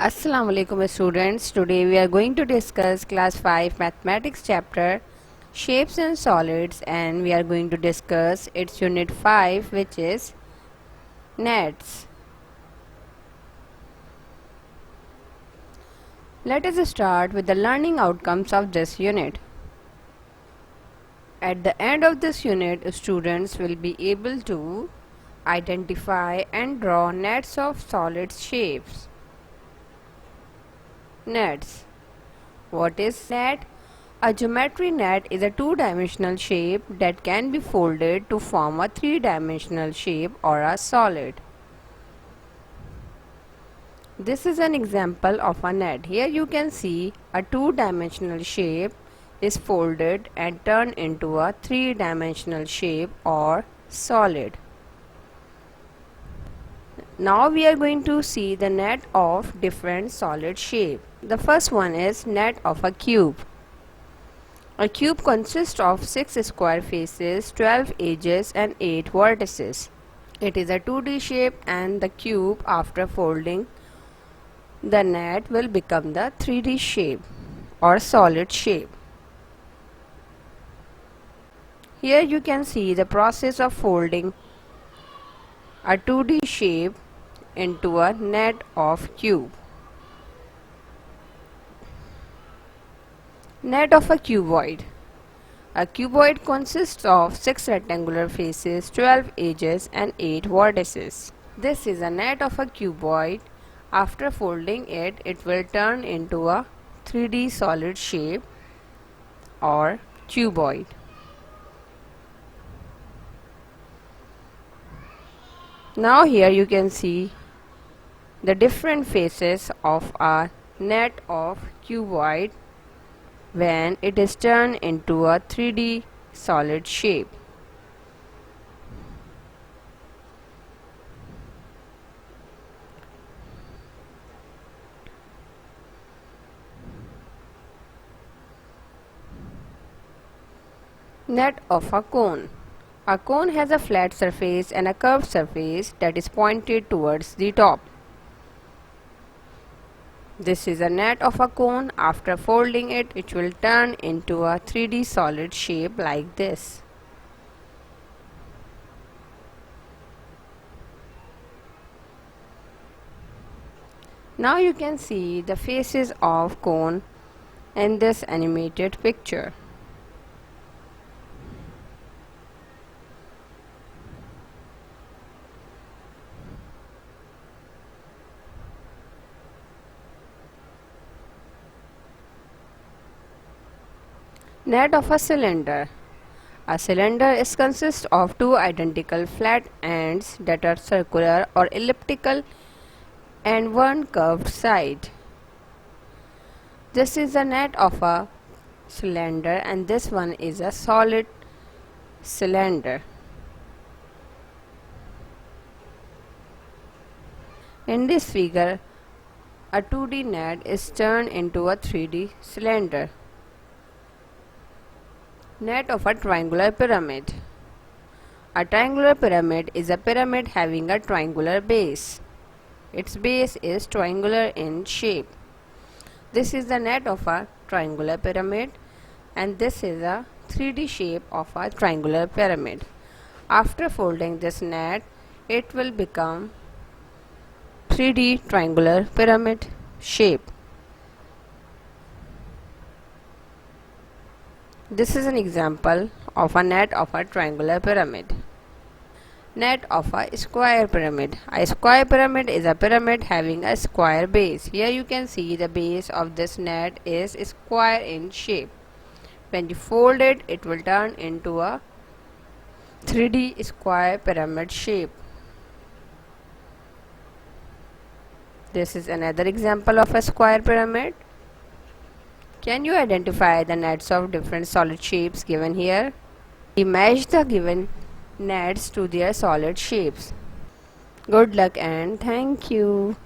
Assalamu alaikum students. Today we are going to discuss class 5 mathematics chapter shapes and solids, and we are going to discuss its unit 5, which is nets. Let us start with the learning outcomes of this unit. At the end of this unit, students will be able to identify and draw nets of solid shapes. Nets. What is net? A geometry net is a two-dimensional shape that can be folded to form a three-dimensional shape or a solid. This is an example of a net. Here you can see a two-dimensional shape is folded and turned into a three-dimensional shape or solid. Now we are going to see the net of different solid shape. The first one is net of a cube. A cube consists of 6 square faces, 12 edges and 8 vertices. It is a 2D shape, and the cube, after folding the net, will become the 3D shape or solid shape. Here you can see the process of folding a 2D shape into a net of cube. Net of a cuboid. A cuboid consists of 6 rectangular faces, 12 edges and 8 vertices. This is a net of a cuboid. After folding it, it will turn into a 3D solid shape or cuboid. Now here you can see the different faces of a net of cuboid when it is turned into a 3D solid shape. Net of a cone. A cone has a flat surface and a curved surface that is pointed towards the top. This is a net of a cone. After folding it, it will turn into a 3D solid shape like this. Now you can see the faces of cone in this animated picture. Net of a cylinder. A cylinder consists of two identical flat ends that are circular or elliptical and one curved side. This is a net of a cylinder, and this one is a solid cylinder. In this figure, a 2D net is turned into a 3D cylinder. Net of a triangular pyramid. A triangular pyramid is a pyramid having a triangular base. Its base is triangular in shape. This is the net of a triangular pyramid, and this is a 3D shape of a triangular pyramid. After folding this net, it will become 3D triangular pyramid shape. This is an example of a net of a triangular pyramid. Net of a square pyramid. A square pyramid is a pyramid having a square base. Here you can see the base of this net is square in shape. When you fold it, it will turn into a 3D square pyramid shape. This is another example of a square pyramid. Can you identify the nets of different solid shapes given here? We match the given nets to their solid shapes. Good luck and thank you.